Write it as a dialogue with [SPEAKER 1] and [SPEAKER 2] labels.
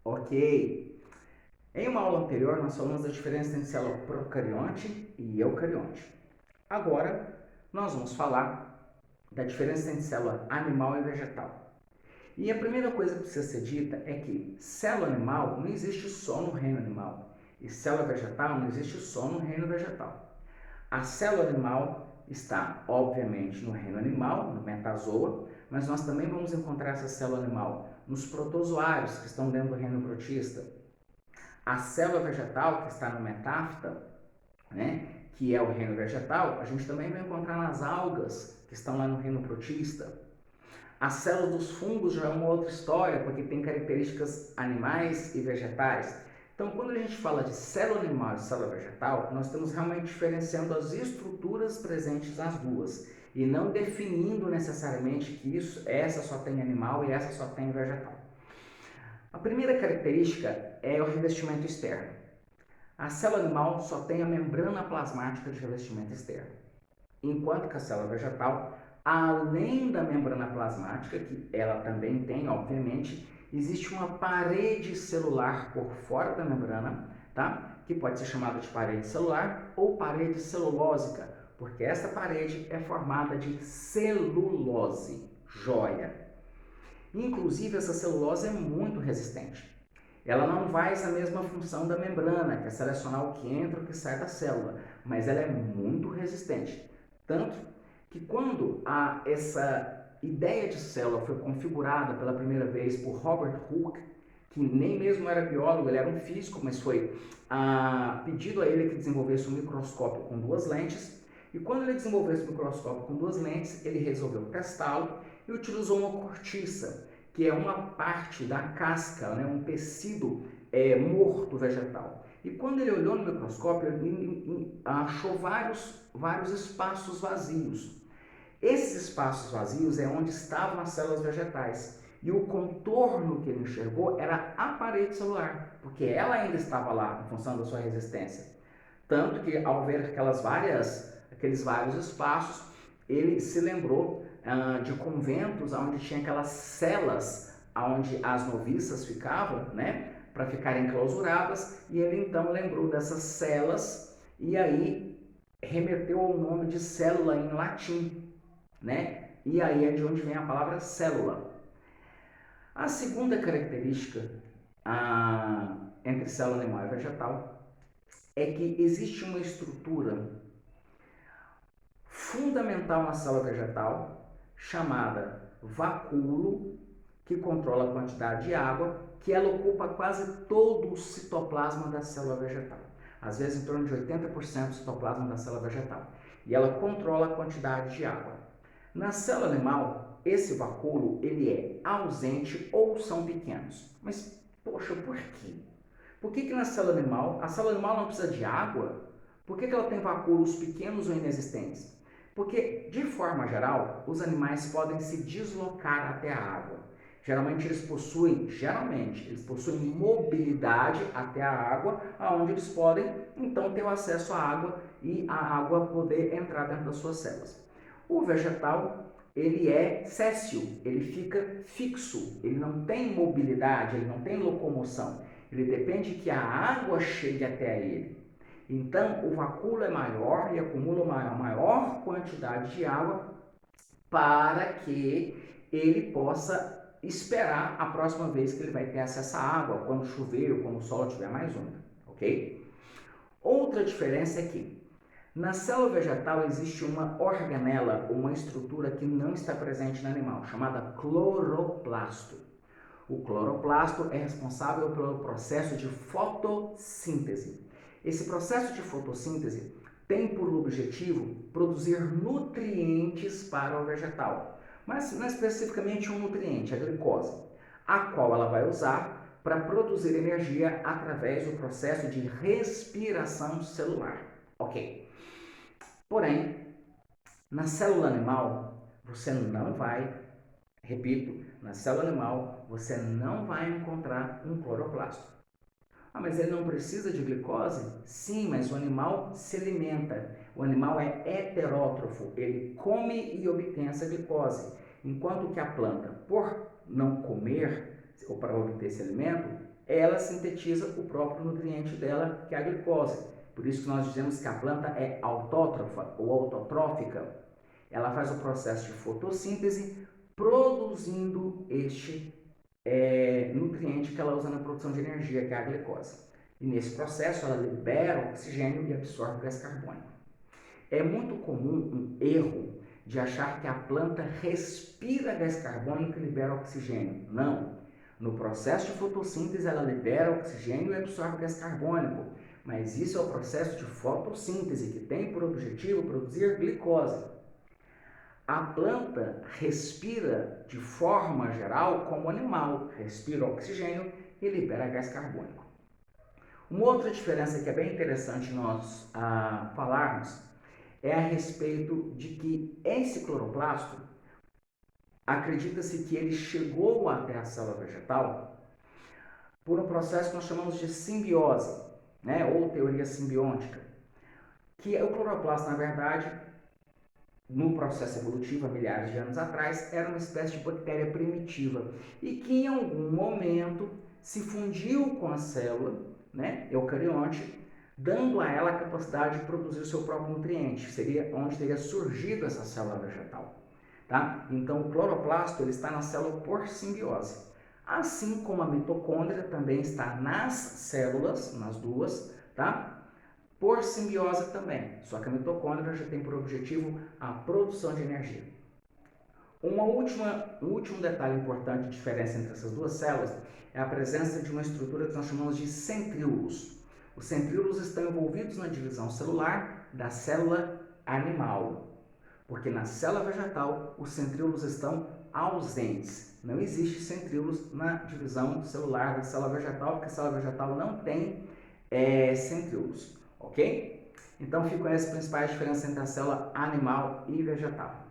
[SPEAKER 1] Ok. Em uma aula anterior, nós falamos da diferença entre célula procarionte e eucarionte. Agora, nós vamos falar da diferença entre célula animal e vegetal. E a primeira coisa que precisa ser dita é que célula animal não existe só no reino animal e célula vegetal não existe só no reino vegetal. A célula animal está, obviamente, no reino animal, no metazoa, mas nós também vamos encontrar essa célula animal nos protozoários, que estão dentro do reino protista. A célula vegetal, que está no metáfita, né, que é o reino vegetal, a gente também vai encontrar nas algas, que estão lá no reino protista. A célula dos fungos já é uma outra história, porque tem características animais e vegetais. Então, quando a gente fala de célula animal e célula vegetal, nós estamos realmente diferenciando as estruturas presentes nas duas e não definindo necessariamente que essa só tem animal e essa só tem vegetal. A primeira característica é o revestimento externo. A célula animal só tem a membrana plasmática de revestimento externo, enquanto que a célula vegetal, além da membrana plasmática, que ela também tem, obviamente, existe uma parede celular por fora da membrana, tá? Que pode ser chamada de parede celular ou parede celulósica, porque essa parede é formada de celulose, joia. Inclusive, essa celulose é muito resistente. Ela não faz a mesma função da membrana, que é selecionar o que entra e o que sai da célula, mas ela é muito resistente. Tanto que quando essa ideia de célula foi configurada pela primeira vez por Robert Hooke, que nem mesmo era biólogo, ele era um físico, mas foi pedido a ele que desenvolvesse um microscópio com duas lentes, e quando ele desenvolveu esse microscópio com duas lentes, ele resolveu testá-lo e utilizou uma cortiça, que é uma parte da casca, né, um tecido morto vegetal. E quando ele olhou no microscópio, ele achou vários espaços vazios. Esses espaços vazios é onde estavam as células vegetais. E o contorno que ele enxergou era a parede celular, porque ela ainda estava lá em função da sua resistência. Tanto que, ao ver aqueles vários espaços, ele se lembrou de conventos onde tinha aquelas celas onde as noviças ficavam, né, para ficarem clausuradas, e ele então lembrou dessas celas e aí remeteu ao nome de célula em latim, né? E aí é de onde vem a palavra célula. A segunda característica entre célula animal e vegetal é que existe uma estrutura fundamental na célula vegetal chamada vacúolo, que controla a quantidade de água, que ela ocupa quase todo o citoplasma da célula vegetal. Às vezes em torno de 80% do citoplasma da célula vegetal. E ela controla a quantidade de água. Na célula animal, esse vacúolo ele é ausente ou são pequenos. Mas, poxa, por quê? Por que na célula animal, a célula animal não precisa de água? Por que ela tem vacúolos pequenos ou inexistentes? Porque, de forma geral, os animais podem se deslocar até a água. Geralmente eles possuem mobilidade até a água, aonde eles podem então ter o acesso à água e a água poder entrar dentro das suas células. O vegetal, ele é séssil, ele fica fixo, ele não tem mobilidade, ele não tem locomoção. Ele depende que a água chegue até ele. Então, o vacúolo é maior e acumula uma maior quantidade de água para que ele possa esperar a próxima vez que ele vai ter acesso à água, quando chover ou quando o solo estiver mais úmido, ok? Outra diferença é que na célula vegetal existe uma organela, uma estrutura que não está presente no animal, chamada cloroplasto. O cloroplasto é responsável pelo processo de fotossíntese. Esse processo de fotossíntese tem por objetivo produzir nutrientes para o vegetal, mas não é especificamente um nutriente, a glicose, a qual ela vai usar para produzir energia através do processo de respiração celular. Ok. Porém, na célula animal, você não vai, repito, na célula animal você não vai encontrar um cloroplasto. Mas ele não precisa de glicose? Sim, mas o animal se alimenta. O animal é heterótrofo, ele come e obtém essa glicose. Enquanto que a planta, por não comer ou para obter esse alimento, ela sintetiza o próprio nutriente dela, que é a glicose. Por isso que nós dizemos que a planta é autótrofa ou autotrófica. Ela faz o processo de fotossíntese, produzindo este nutriente que ela usa na produção de energia, que é a glicose. E nesse processo ela libera oxigênio e absorve gás carbônico. É muito comum um erro de achar que a planta respira gás carbônico e libera oxigênio. Não. No processo de fotossíntese ela libera oxigênio e absorve gás carbônico, mas isso é o processo de fotossíntese que tem por objetivo produzir glicose. A planta respira de forma geral como animal, respira oxigênio e libera gás carbônico. Uma outra diferença que é bem interessante nós falarmos é a respeito de que esse cloroplasto, acredita-se que ele chegou até a célula vegetal por um processo que nós chamamos de simbiose, né, ou teoria simbiótica, que o cloroplasto, na verdade, no processo evolutivo, há milhares de anos atrás, era uma espécie de bactéria primitiva e que em algum momento se fundiu com a célula, né, eucarionte, dando a ela a capacidade de produzir o seu próprio nutriente. Seria onde teria surgido essa célula vegetal. Tá? Então, o cloroplasto ele está na célula por simbiose. Assim como a mitocôndria também está nas células, nas duas, tá? Por simbiose também, só que a mitocôndria já tem por objetivo a produção de energia. Um último detalhe importante de diferença entre essas duas células é a presença de uma estrutura que nós chamamos de centríolos. Os centríolos estão envolvidos na divisão celular da célula animal, porque na célula vegetal os centríolos estão ausentes. Não existe centríolos na divisão celular da célula vegetal, porque a célula vegetal não tem centríolos. Ok? Então ficam as principais diferenças entre a célula animal e vegetal.